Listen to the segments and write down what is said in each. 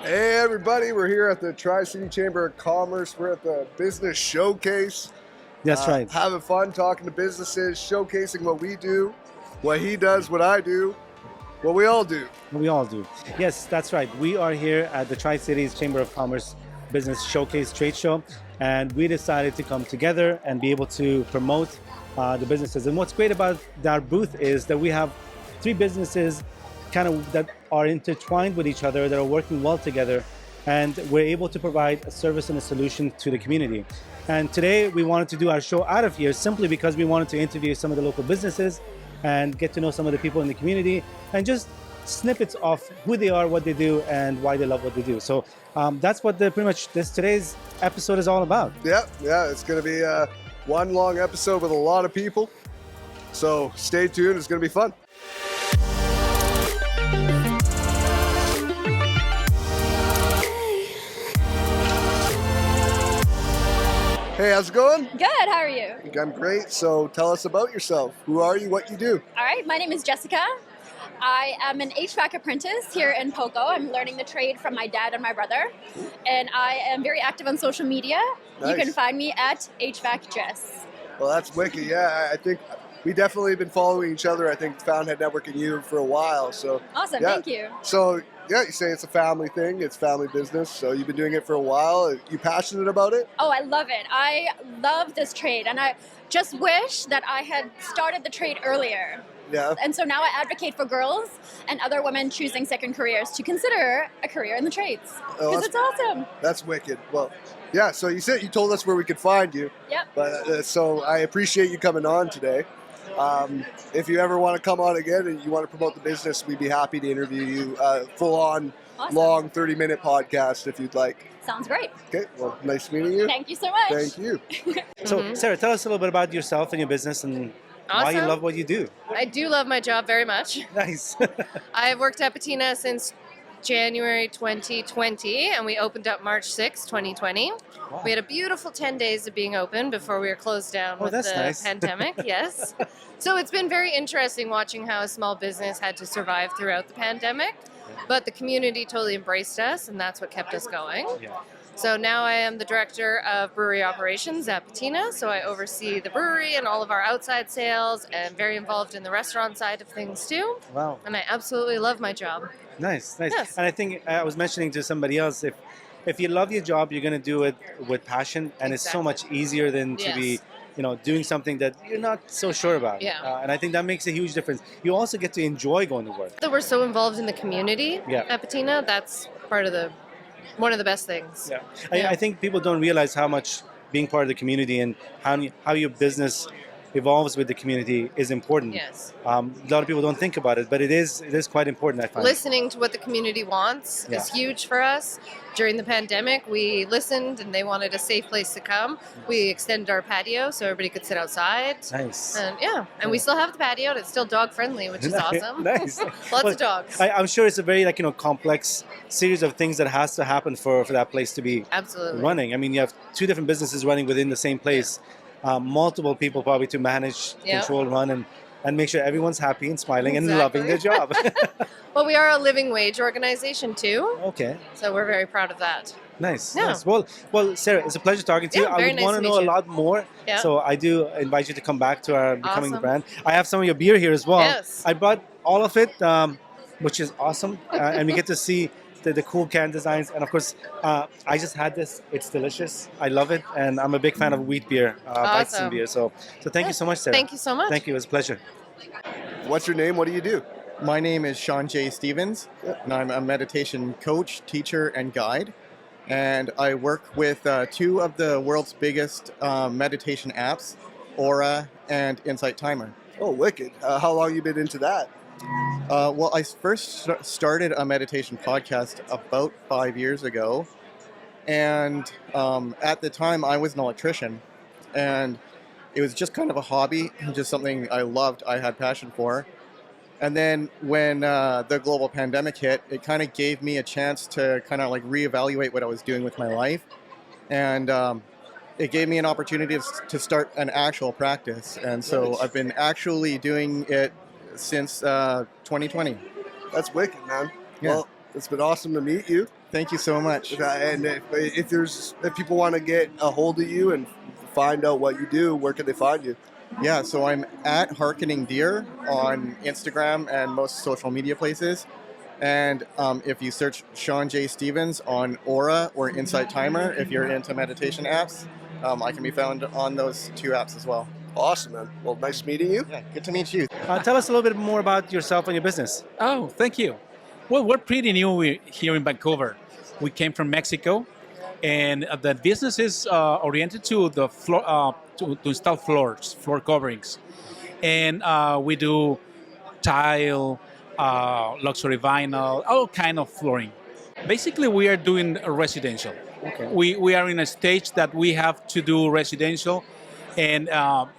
Hey everybody, we're here at the Tri-City Chamber of Commerce. We're at the business showcase. That's right. Having fun talking to businesses, showcasing what we do, what he does, what I do, what we all do. We all do. Yes, that's right. We are here at the Tri-Cities Chamber of Commerce Business Showcase Trade Show, and we decided to come together and be able to promote the businesses. And what's great about our booth is that we have three businesses that are intertwined with each other, that are working well together, and we're able to provide a service and a solution to the community. And today we wanted to do our show out of here simply because we wanted to interview some of the local businesses and get to know some of the people in the community and just snippets of who they are, what they do, and why they love what they do. So that's what pretty much today's episode is all about. Yeah, it's going to be one long episode with a lot of people. So stay tuned, it's going to be fun. Hey, how's it going? Good, how are you? I'm great. So tell us about yourself. Who are you? What you do? All right, my name is Jessica. I am an HVAC apprentice here in Poco. I'm learning the trade from my dad and my brother. And I am very active on social media. Nice. You can find me at HVAC Jess. Well, that's wicked. Yeah, I think we definitely been following each other. I think Fountainhead Network and you for a while. So Awesome, yeah. thank you. So yeah, you say it's a family thing. It's family business. So you've been doing it for a while. You passionate about it? Oh, I love it. I love this trade. And I just wish that I had started the trade earlier. Yeah. And so now I advocate for girls and other women choosing second careers to consider a career in the trades. Because it's awesome. That's wicked. Well, yeah, so you told us where we could find you. Yep. But so I appreciate you coming on today. If you ever want to come on again and you want to promote the business, we'd be happy to interview you. Full on, Awesome. long 30-minute podcast if you'd like. Sounds great. Okay, well, nice meeting you. Thank you so much. Thank you. So, Sarah, tell us a little bit about yourself and your business and why you Awesome. love what you do. I do love my job very much. Nice. I've worked at Patina since January 2020, and we opened up March 6, 2020. Wow. We had a beautiful 10 days of being open before we were closed down with that's the nice. pandemic. Yes. So it's been very interesting watching how a small business had to survive throughout the pandemic, but the community totally embraced us, and that's what kept us going. Yeah. So now I am the director of brewery operations at Patina. So I oversee the brewery and all of our outside sales and very involved in the restaurant side of things too. Wow. And I absolutely love my job. Nice. Yes. And I think I was mentioning to somebody else, if you love your job, you're going to do it with passion, and it's so much easier than to be, doing something that you're not so sure about. Yeah. And I think that makes a huge difference. You also get to enjoy going to work. That we're so involved in the community at Patina, that's part of one of the best things. Yeah. Yeah. I think people don't realize how much being part of the community and how your business evolves with the community is important. Yes. A lot of people don't think about it, but it is quite important, I find. Listening to what the community wants is huge for us. During the pandemic, we listened and they wanted a safe place to come. We extended our patio so everybody could sit outside. Nice. And we still have the patio and it's still dog friendly, which is awesome. Nice. Lots of dogs. I'm sure it's a very complex series of things that has to happen for that place to be Absolutely. running. I mean, you have two different businesses running within the same place. Multiple people probably to manage, control, run, and make sure everyone's happy and smiling and loving their job. Well, we are a living wage organization too. Okay. So we're very proud of that. Nice. Yeah. Nice. Well, Sarah, it's a pleasure talking to you. Yeah, I very would nice want to to meet know a you. lot more. Yeah. So I do invite you to come back to our Becoming the Awesome. Brand. I have some of your beer here as well. Yes. I brought all of it, which is awesome. And we get to see the cool can designs. And of course, I just had this. It's delicious. I love it. And I'm a big fan of wheat beer, Weizen Awesome. beer. So thank you so much, Sarah. Thank you so much. Thank you. It was a pleasure. What's your name? What do you do? My name is Sean J. Stevens, and I'm a meditation coach, teacher, and guide. And I work with two of the world's biggest meditation apps, Aura and Insight Timer. Oh, wicked. How long you been into that? Well, I first started a meditation podcast about 5 years ago. And at the time, I was an electrician. And it was just kind of a hobby, just something I loved, I had passion for. And then when the global pandemic hit, it kind of gave me a chance to kind of like reevaluate what I was doing with my life. And it gave me an opportunity to start an actual practice. And so Nice. I've been actually doing it since 2020. That's wicked, man. Yeah. Well, it's been awesome to meet you. Thank you so much. And if people want to get a hold of you and find out what you do, where can they find you? Yeah, so I'm at Harkening Deer on Instagram and most social media places. And if you search Sean J. Stevens on Aura or Insight Timer, if you're into meditation apps, I can be found on those 2 apps as well. Awesome, man. Well, nice meeting you. Yeah, good to meet you. Tell us a little bit more about yourself and your business. Oh, thank you. Well, we're pretty new here in Vancouver. We came from Mexico, and the business is oriented to the floor, to install floor coverings, and we do tile, luxury vinyl, all kind of flooring. Basically, we are doing residential. Okay. We are in a stage that we have to do residential, and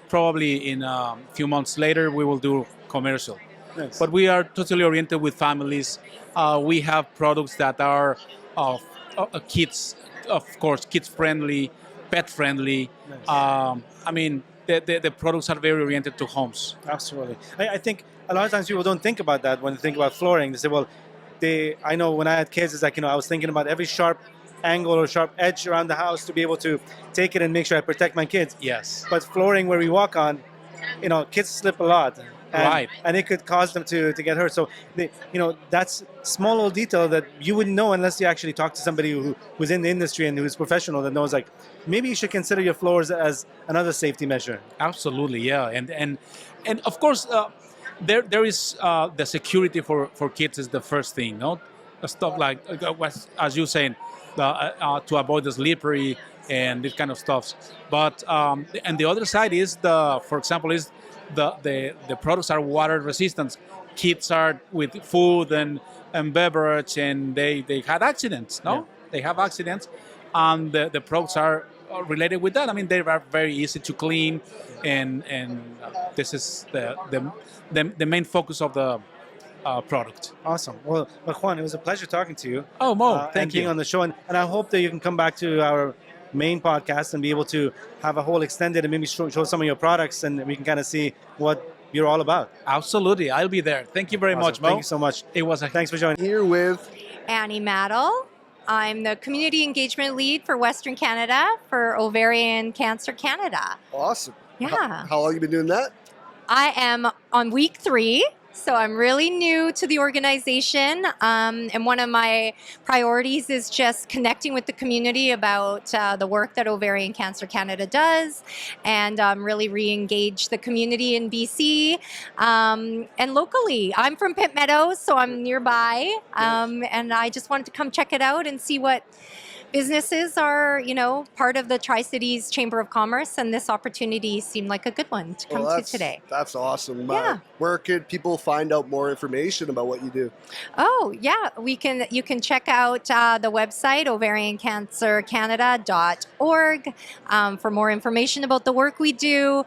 probably in a few months later we will do commercial. Nice. But we are totally oriented with families. We have products that are kids, of course, kids friendly, pet friendly. Nice. I mean, the products are very oriented to homes. Absolutely. I think a lot of times people don't think about that when they think about flooring. They say, well, I know when I had kids, it's like, I was thinking about every sharp angle or sharp edge around the house to be able to take it and make sure I protect my kids. Yes. But flooring where we walk on, kids slip a lot. Right. And it could cause them to get hurt. So, that's small little detail that you wouldn't know unless you actually talk to somebody who's in the industry and who's professional that knows, like, maybe you should consider your floors as another safety measure. Absolutely, yeah. And of course, there is the security for kids is the first thing, no? Stuff like, as you saying, to avoid the slippery and this kind of stuff. But and the other side is for example, is the products are water resistant. Kids are with food and beverage, and they had accidents. No, Yeah. They have accidents, and the products are related with that. I mean, they are very easy to clean, and this is the main focus of the product. Awesome. Well, Juan, it was a pleasure talking to you. Oh, Mo, and thank being you. on the show. And I hope that you can come back to our main podcast and be able to have a whole extended and maybe show some of your products, and we can kind of see what you're all about. Absolutely, I'll be there. Thank you very Awesome. much, Mo. Thank you so much. It was Thanks for joining. Here with Annie Maddle. I'm the Community Engagement Lead for Western Canada for Ovarian Cancer Canada. awesome. Yeah. How long you been doing that? I am on week 3, so I'm really new to the organization. And one of my priorities is just connecting with the community about the work that Ovarian Cancer Canada does, and really re-engage the community in BC and locally. I'm from Pitt Meadows, so I'm nearby, and I just wanted to come check it out and see what businesses are, part of the Tri-Cities Chamber of Commerce, and this opportunity seemed like a good one to come to today. That's awesome. Yeah. Where could people find out more information about what you do? Oh, yeah, you can check out the website, ovariancancercanada.org, for more information about the work we do.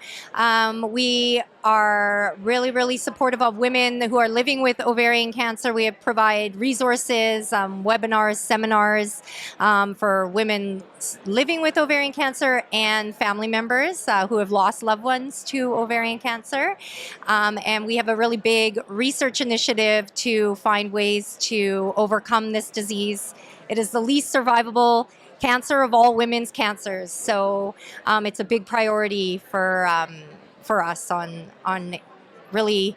We are really, really supportive of women who are living with ovarian cancer. We provide resources, webinars, seminars for women living with ovarian cancer and family members who have lost loved ones to ovarian cancer. And we have a really big research initiative to find ways to overcome this disease. It is the least survivable cancer of all women's cancers. So it's a big priority for us on really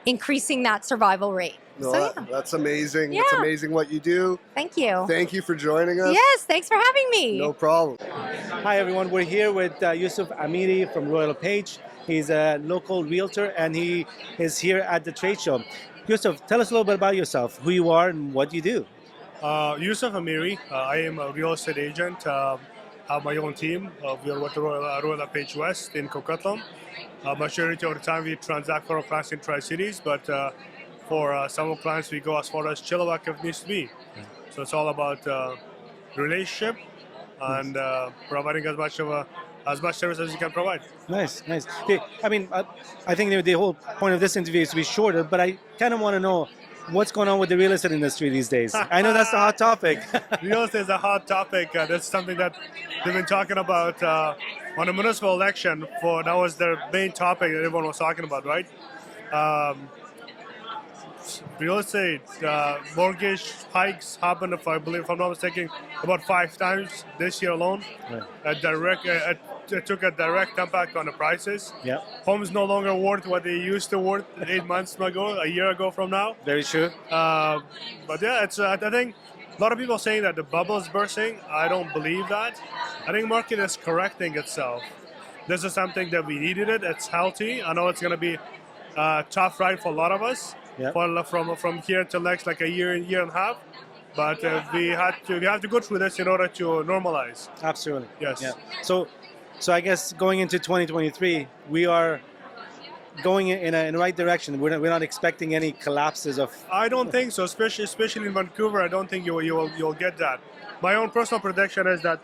increasing that survival rate. No, So, yeah. That's amazing. Yeah. That's amazing what you do. Thank you. Thank you for joining us. Yes, thanks for having me. No problem. Hi, everyone. We're here with Yusuf Amiri from Royal LePage. He's a local realtor, and he is here at the trade show. Yusuf, tell us a little bit about yourself, who you are, and what you do. Yusuf Amiri. I am a real estate agent. Have my own team. We are with the Royal LePage West in Coquitlam. Majority of the time we transact for our clients in Tri-Cities, but for some of our clients we go as far as Chilliwack if needs to be. So it's all about relationship and providing as much service as you can provide. Nice, nice. Okay, I mean, I think the whole point of this interview is to be shorter, but I kind of want to know what's going on with the real estate industry these days. I know that's the hot topic. Real estate is a hot topic. That's something that they've been talking about on the municipal election. That was their main topic that everyone was talking about, right? real estate mortgage hikes happened, if I'm not mistaken, about 5 times this year alone. Right. It took a direct impact on the prices. Yeah. Homes no longer worth what they used to worth 8 months ago, a year ago from now. Very true. But yeah, it's I think a lot of people saying that the bubble is bursting. I don't believe that. I think market is correcting itself. This is something that we needed it. It's healthy. I know it's going to be a tough ride for a lot of us. Yeah. From here till next like a year and a half. But we have to go through this in order to normalize. Absolutely. Yes. Yeah. So I guess going into 2023, we are going in the right direction. We're not expecting any collapses of. I don't think so, especially in Vancouver. I don't think you'll get that. My own personal prediction is that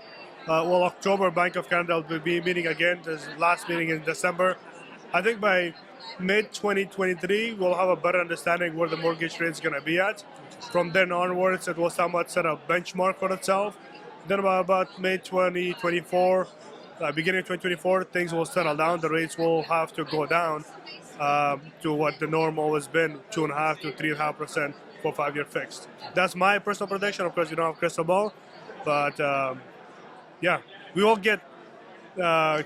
October Bank of Canada will be meeting again. This last meeting in December. I think by mid 2023 we'll have a better understanding where the mortgage rate is going to be at. From then onwards, it will somewhat set a benchmark for itself. Then about mid 2024. Beginning of 2024, things will settle down. The rates will have to go down to what the normal has been, 2.5 to 3.5% for 5-year fixed. That's my personal prediction. Of course, you don't have a crystal ball, but yeah, we will get 2,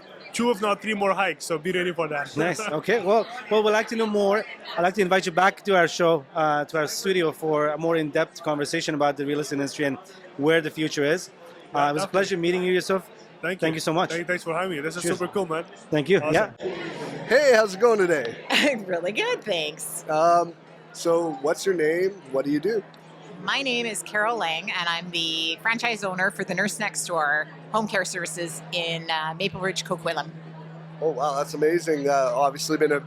if not 3 more hikes. So be ready for that. Nice. Okay. Well, we'd like to know more. I'd like to invite you back to our show, to our studio, for a more in-depth conversation about the real estate industry and where the future is. It was a pleasure meeting you, Yusuf. Thank you so much. Thanks for having me. This is Cheers. super cool, man. Thank you. Awesome. Yeah. Hey, how's it going today? Really good, thanks. So what's your name? What do you do? My name is Carol Lang, and I'm the franchise owner for the Nurse Next Door Home Care Services in Maple Ridge, Coquitlam. Oh, wow, that's amazing. Obviously been a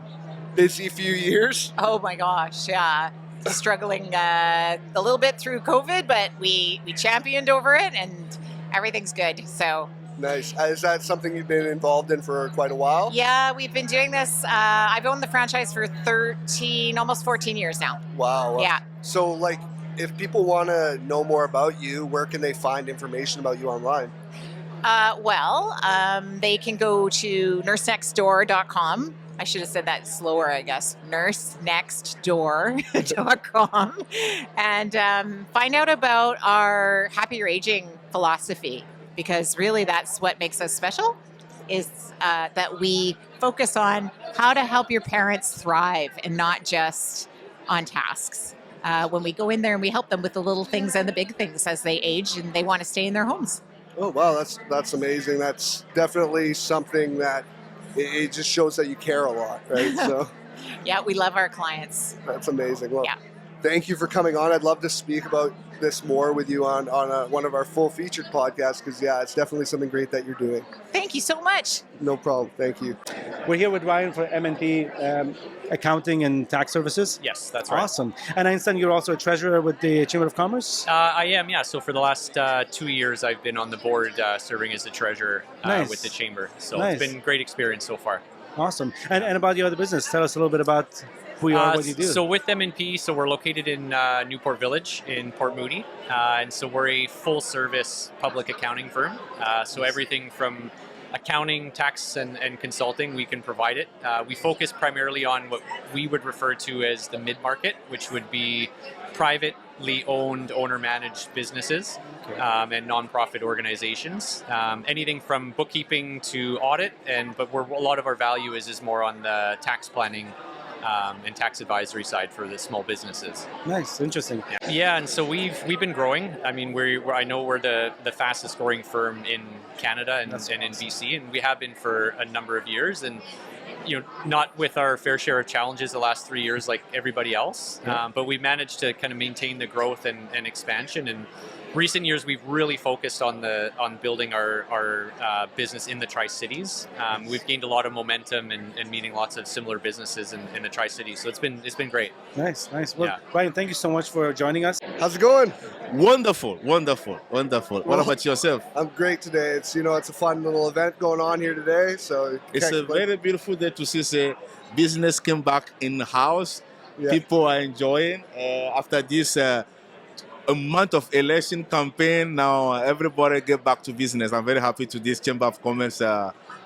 busy few years. Oh my gosh, yeah. Struggling a little bit through COVID, but we championed over it, and everything's good. So Nice. Is that something you've been involved in for quite a while? yeah, we've been doing this. I've owned the franchise for 13, almost 14 years now. Wow. Yeah. So, like, if people want to know more about you, where can they find information about you online? They can go to nursenextdoor.com. I should have said that slower, I guess. nursenextdoor.com and find out about our happier aging philosophy, because really that's what makes us special, is that we focus on how to help your parents thrive and not just on tasks. When we go in there and we help them with the little things and the big things as they age and they want to stay in their homes. Oh, wow, that's amazing. That's definitely something that it just shows that you care a lot, right? So Yeah, we love our clients. that's amazing. Well, Yeah. thank you for coming on. I'd love to speak about this more with you on one of our full featured podcasts, because, yeah, it's definitely something great that you're doing. Thank you so much. No problem. Thank you. We're here with Ryan for M&P Accounting and Tax Services. Yes, that's right. Awesome. And I understand you're also a treasurer with the Chamber of Commerce? I am, yeah. So for the last 2 years, I've been on the board serving as the treasurer Nice. with the chamber. So Nice. it's been a great experience so far. Awesome. And about your other business, tell us a little bit about who you are, what you do. So with M&P, so we're located in Newport Village in Port Moody. And so we're a full-service public accounting firm. So everything from accounting, tax, and consulting, we can provide it. We focus primarily on what we would refer to as the mid-market, which would be privately owned, owner-managed businesses and nonprofit organizations. Anything from bookkeeping to audit, but a lot of our value is more on the tax planning and tax advisory side for the small businesses. Nice, interesting. Yeah, and so we've been growing. I mean, I know we're the fastest growing firm in Canada and in BC, and we have been for a number of years. And not with our fair share of challenges the last 3 years like everybody else, but we've managed to kind of maintain the growth and expansion. And recent years, we've really focused on building our business in the Tri-Cities. We've gained a lot of momentum and meeting lots of similar businesses in the Tri-Cities. So it's been great. Nice. Well, Yeah. Ryan, thank you so much for joining us. How's it going? Wonderful. What about yourself? I'm great today. It's it's a fun little event going on here today. So It's a very beautiful day to see business came back in the house. Yeah. People are enjoying after this a month of election campaign. Now everybody get back to business. I'm very happy to this Chamber of Commerce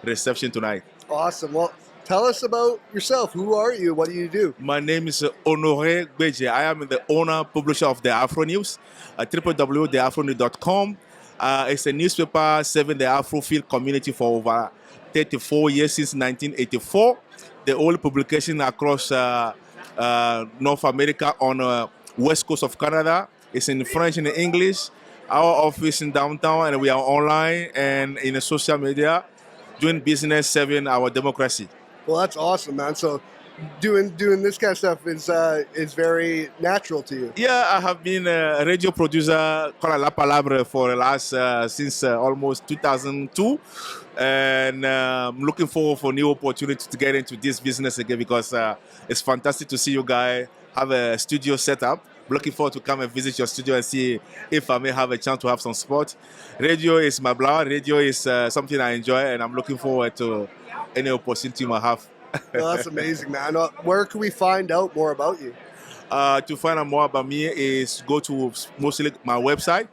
reception tonight. Awesome. Well, Tell us about yourself. Who are you? What do you do? My name is Honoré Gbeje. I am the owner, publisher of the Afro News, www.theafronews.com. It's a newspaper serving the Afrofield community for over 34 years, since 1984. The only publication across North America on west coast of Canada. It's in French and English. Our office in downtown, and we are online and in the social media, doing business, serving our democracy. Well, that's awesome, man. So doing this kind of stuff is very natural to you. Yeah, I have been a radio producer called La Palabra for the last since almost 2002, and I'm looking forward for new opportunities to get into this business again, because it's fantastic to see you guys have a studio set up. Looking forward to come and visit your studio and see if I may have a chance to have some support. Radio is my blood. Radio is something I enjoy, and I'm looking forward to any opportunity you might have. Well, that's amazing, man. Where can we find out more about you? To find out more about me is go to mostly my website,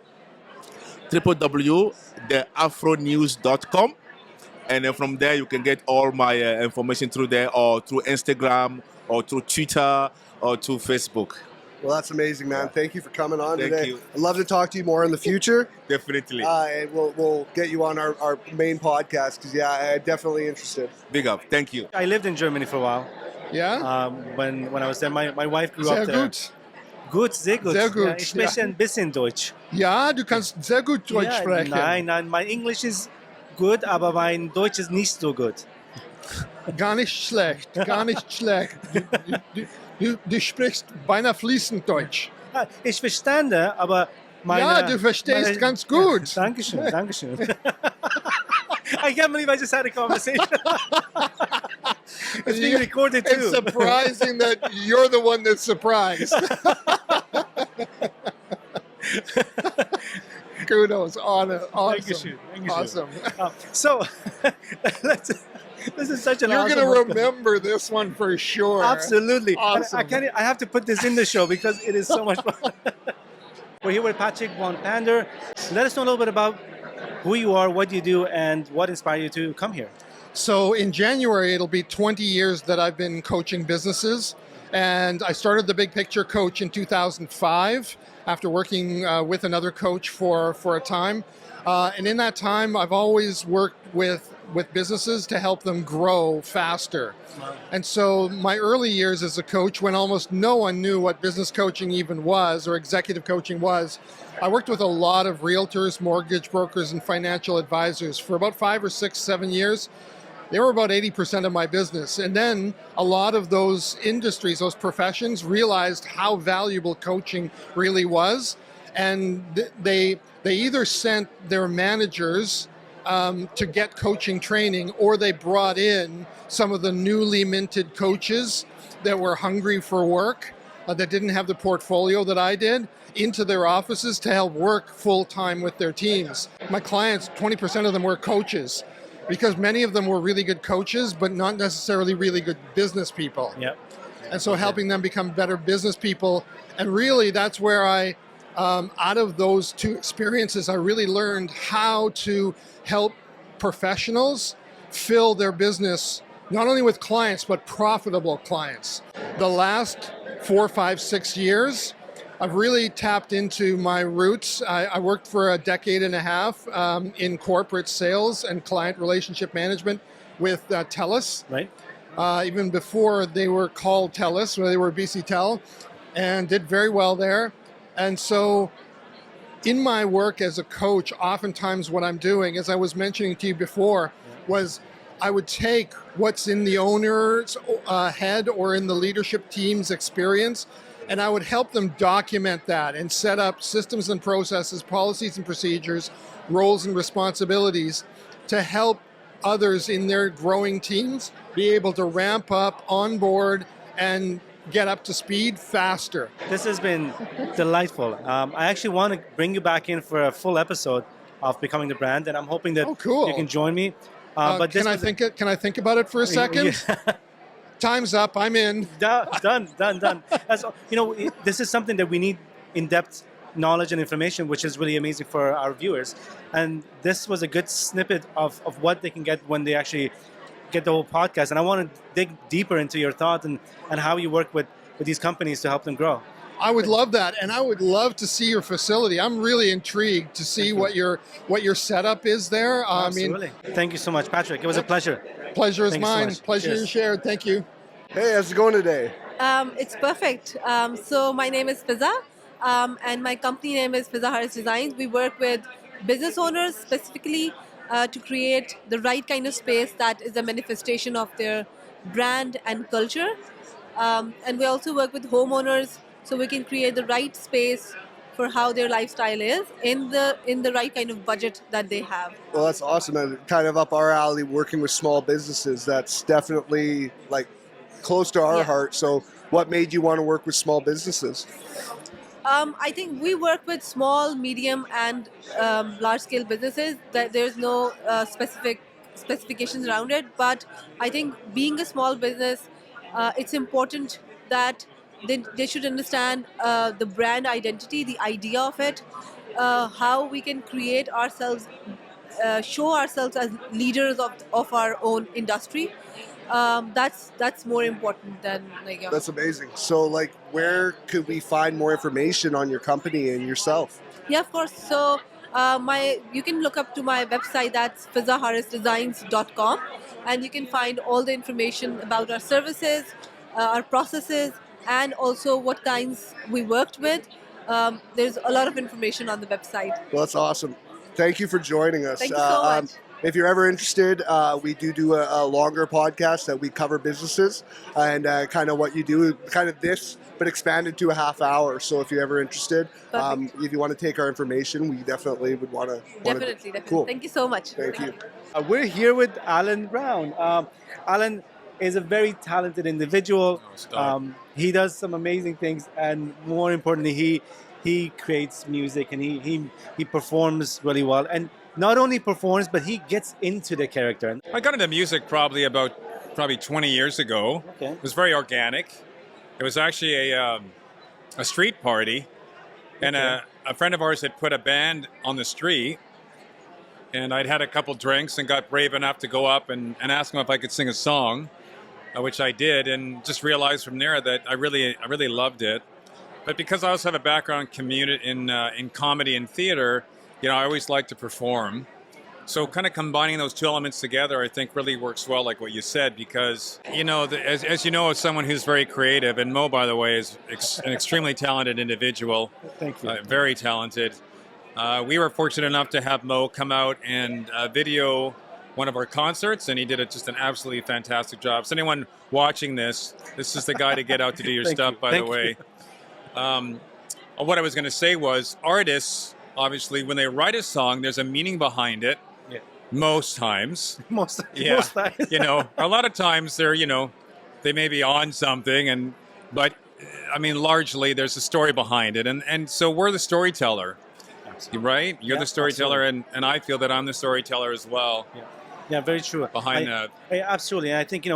www.theafronews.com. And then from there, you can get all my information through there, or through Instagram, or through Twitter, or through Facebook. Well, that's amazing, man. Thank you for coming on Thank today. you. I'd love to talk to you more in the future. Definitely. And we'll get you on our main podcast, because, yeah, I'm definitely interested. Big up. Thank you. I lived in Germany for a while. Ja? When I was there, my wife grew Sehr up there. gut. Gut, sehr gut. Sehr gut, Ja, ich spreche ja. ein bisschen Deutsch. Ja, du kannst sehr gut Deutsch Ja, sprechen. Nein, mein Englisch ist gut, aber mein Deutsch ist nicht so gut. Gar nicht schlecht, gar nicht schlecht. Du sprichst beinahe fließend Deutsch. Ja, ich verstehe, aber Ja, du verstehst ganz gut. Dankeschön, Dankeschön. I can't believe I just had a conversation. It's being recorded too. It's surprising that you're the one that's surprised. Kudos, awesome. Dankeschön, Dankeschön. Awesome. So, this is such an You're awesome going to remember this one for sure. Absolutely. Awesome. I have to put this in the show because it is so much fun. We're here with Patrick von Pander. Let us know a little bit about who you are, what you do, and what inspired you to come here. So in January, it'll be 20 years that I've been coaching businesses. And I started the Big Picture Coach in 2005 after working with another coach for a time. And in that time, I've always worked with businesses to help them grow faster. Wow. And so my early years as a coach, when almost no one knew what business coaching even was or executive coaching was, I worked with a lot of realtors, mortgage brokers, and financial advisors for about 5 or 6, 7 years. They were about 80% of my business. And then a lot of those industries, those professions, realized how valuable coaching really was. And they either sent their managers to get coaching training, or they brought in some of the newly minted coaches that were hungry for work, that didn't have the portfolio that I did, into their offices to help work full-time with their teams. My clients, 20% of them were coaches, because many of them were really good coaches, but not necessarily really good business people. Yep. And so helping them become better business people. And really, that's where I, out of those two experiences, I really learned how to help professionals fill their business, not only with clients, but profitable clients. The last 4, 5, 6 years, I've really tapped into my roots. I worked for a decade and a half in corporate sales and client relationship management with TELUS. Right. Even before they were called TELUS, when they were BC Tel, and did very well there. And so in my work as a coach, oftentimes what I'm doing, as I was mentioning to you before, was I would take what's in the owner's head or in the leadership team's experience, and I would help them document that and set up systems and processes, policies and procedures, roles and responsibilities to help others in their growing teams be able to ramp up, onboard, and get up to speed faster. This has been delightful. I actually want to bring you back in for a full episode of Becoming the Brand, and I'm hoping that you can join me. But can I think about it for a second? Time's up. I'm in. Done. That's, this is something that we need in-depth knowledge and information, which is really amazing for our viewers. And this was a good snippet of what they can get when they actually get the whole podcast, and I want to dig deeper into your thoughts and how you work with these companies to help them grow. I would love that, and I would love to see your facility. I'm really intrigued to see what your setup is there. Absolutely. Thank you so much, Patrick. It was a pleasure. Pleasure is Thank you so mine. much. Pleasure Cheers. is shared. Thank you. Hey, how's it going today? It's perfect. So my name is Fiza, and my company name is Fiza Harris Designs. We work with business owners specifically to create the right kind of space that is a manifestation of their brand and culture. And we also work with homeowners so we can create the right space for how their lifestyle is in the right kind of budget that they have. Well, that's awesome, and kind of up our alley, working with small businesses. That's definitely like close to our heart. So what made you want to work with small businesses? I think we work with small, medium, and large-scale businesses. That there's no specific specifications around it. But I think being a small business, it's important that they should understand the brand identity, the idea of it, how we can create ourselves, show ourselves as leaders of our own industry. That's more important than like. That's amazing. So, like, where could we find more information on your company and yourself? Yeah, of course. So you can look up to my website. That's fizaharrisdesigns.com, and you can find all the information about our services, our processes, and also what kinds we worked with. There's a lot of information on the website. Well, that's awesome. Thank you for joining us. Thank you so much. If you're ever interested, we do a longer podcast that we cover businesses and kind of what you do, kind of this, but expanded to a half hour. So if you're ever interested, if you want to take our information, we definitely would want to. Definitely. Cool. Thank you so much. Thank you. We're here with Alan Brown. Alan is a very talented individual. He does some amazing things, and more importantly, he creates music and he performs really well. And not only performs, but he gets into the character. I got into music probably 20 years ago. Okay. It was very organic. It was actually a street party, and a friend of ours had put a band on the street, and I'd had a couple drinks and got brave enough to go up and ask them if I could sing a song, which I did, and just realized from there that I really loved it. But because I also have a background in comedy and theater, I always like to perform. So kind of combining those two elements together, I think really works well, like what you said, because, as you know, as someone who's very creative, and Mo, by the way, is an extremely talented individual. Thank you. Very talented. We were fortunate enough to have Mo come out and video one of our concerts, and he did just an absolutely fantastic job. So anyone watching this is the guy to get out to do your stuff, by the way. What I was going to say was, artists, obviously, when they write a song, there's a meaning behind it. Yeah. Most times. Most times. A lot of times they're, they may be on something, but largely there's a story behind it. And so we're the storyteller, right? You're the storyteller, and I feel that I'm the storyteller as well. Yeah, very true. Behind that. Absolutely. And I think,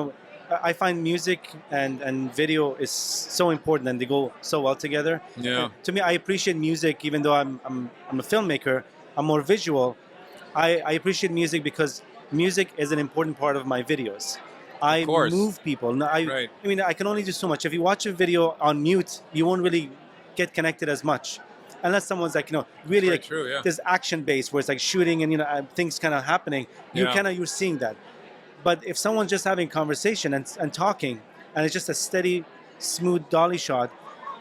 I find music and video is so important, and they go so well together. Yeah. And to me, I appreciate music, even though I'm a filmmaker. I'm more visual. I appreciate music because music is an important part of my videos. I move people. I can only do so much. If you watch a video on mute, you won't really get connected as much, unless someone's really true, yeah. There's action based where it's like shooting and things kind of happening. You're seeing that. But if someone's just having conversation and talking, and it's just a steady, smooth dolly shot,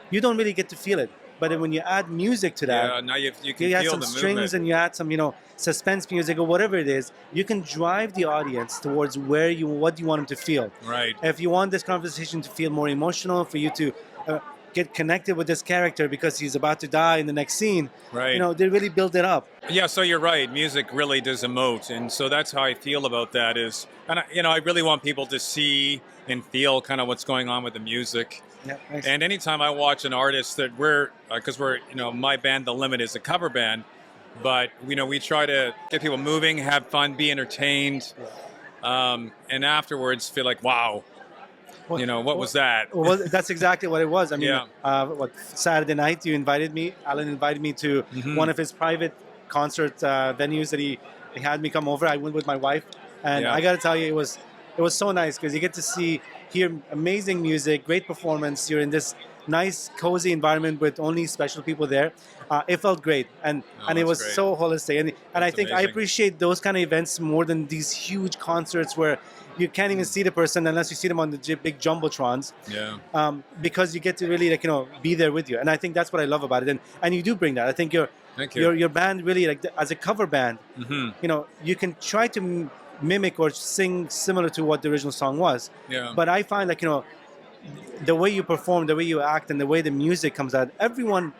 you don't really get to feel it. But when you add music to that, now you can add feel some the strings movement. and you add some, suspense music or whatever it is, you can drive the audience towards what you want them to feel. Right. If you want this conversation to feel more emotional, for you to get connected with this character because he's about to die in the next scene, right. They really build it up. Yeah, so you're right. Music really does emote, and so that's how I feel about that. I really want people to see and feel kind of what's going on with the music. Yeah, nice. And anytime I watch an artist that because we're my band, The Limit, is a cover band, but we try to get people moving, have fun, be entertained, and afterwards feel like, wow. What was that? Well, that's exactly what it was. Saturday night, Alan invited me to one of his private concert venues that he had me come over. I went with my wife, and I got to tell you, it was it was so nice because you get to hear amazing music, great performance. You're in this nice, cozy environment with only special people there. It felt great, and it was great. so holistic. And I think I amazing. appreciate those kind of events more than these huge concerts where you can't even see the person unless you see them on the big jumbotrons. Yeah. Because you get to really be there with you, and I think that's what I love about it. And you do bring that. I think Thank you. your band really as a cover band. Mm-hmm. You can try to mimic or sing similar to what the original song was. Yeah. But I find the way you perform, the way you act, and the way the music comes out, everyone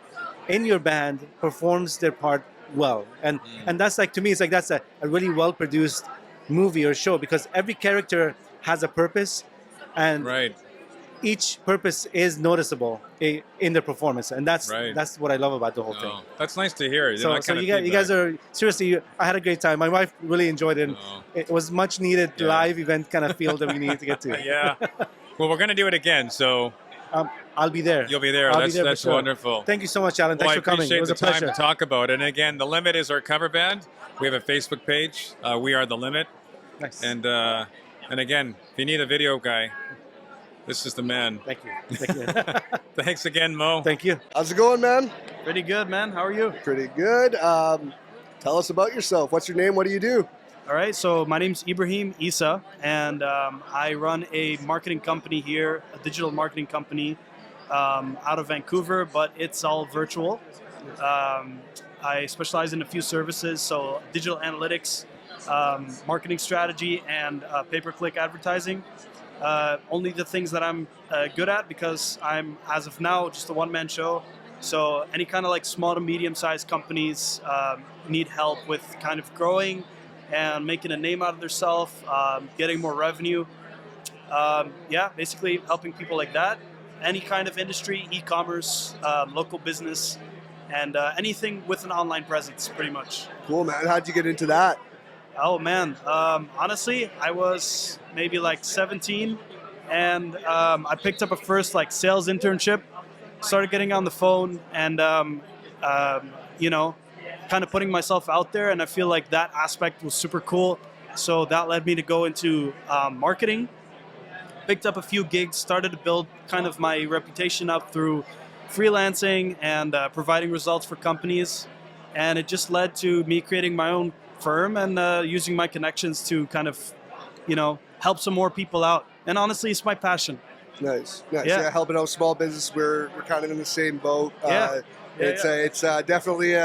in your band performs their part well. And that's to me, it's that's a really well produced movie or show, because every character has a purpose, and each purpose is noticeable in the performance, and that's what I love about the whole thing. That's nice to hear. So you guys are seriously. I had a great time. My wife really enjoyed it. It was much needed live event kind of feel that we needed to get to. Yeah. Well, we're going to do it again, so I'll be there. You'll be there. That's wonderful. Thank you so much, Alan. Thanks for coming. It was I a appreciate the pleasure. time to talk about it. And again, The Limit is our cover band. We have a Facebook page. We are The Limit. Nice. And again, if you need a video guy, this is the man. Thank you. Thank you. Thanks again, Mo. Thank you. How's it going, man? Pretty good, man. How are you? Pretty good. Tell us about yourself. What's your name? What do you do? All right, so my name's Ibrahim Isa, and I run a marketing company here, a digital marketing company out of Vancouver, but it's all virtual. I specialize in a few services, so digital analytics, marketing strategy, and pay-per-click advertising. Only the things that I'm good at, because I'm, as of now, just a one-man show. So any kind of small to medium-sized companies need help with kind of growing and making a name out of themselves, getting more revenue. Basically helping people like that. Any kind of industry, e-commerce, local business, and anything with an online presence, pretty much. Cool, man. How'd you get into that? Oh, man. Honestly, I was maybe 17, and I picked up a first sales internship, started getting on the phone, and kind of putting myself out there, and I feel like that aspect was super cool. So that led me to go into marketing. Picked up a few gigs, started to build kind of my reputation up through freelancing and providing results for companies. And it just led to me creating my own firm and using my connections to kind of, help some more people out. And honestly, it's my passion. Nice. Yeah, helping out small business. We're kind of in the same boat. It's definitely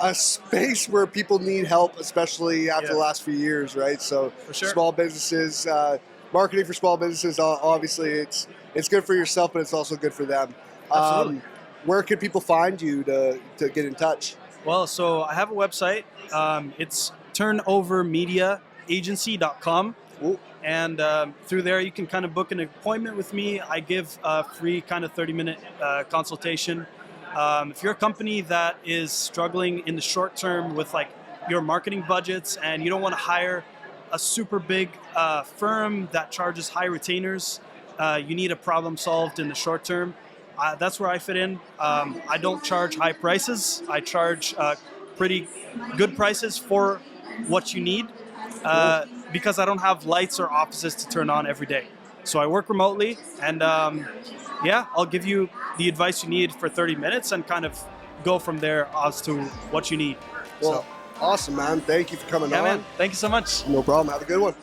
a space where people need help, especially after the last few years, right? So small businesses, marketing for small businesses, obviously it's good for yourself, but it's also good for them. Absolutely. Where can people find you to get in touch? Well, so I have a website. It's turnovermediaagency.com. And through there, you can kind of book an appointment with me. I give a free kind of 30-minute consultation. If you're a company that is struggling in the short term with your marketing budgets and you don't want to hire a super big firm that charges high retainers, you need a problem solved in the short term, that's where I fit in. I don't charge high prices. I charge pretty good prices for what you need because I don't have lights or offices to turn on every day. So I work remotely, and I'll give you the advice you need for 30 minutes and kind of go from there as to what you need. Well, awesome, man. Thank you for coming on. Man. Thank you so much. No problem. Have a good one.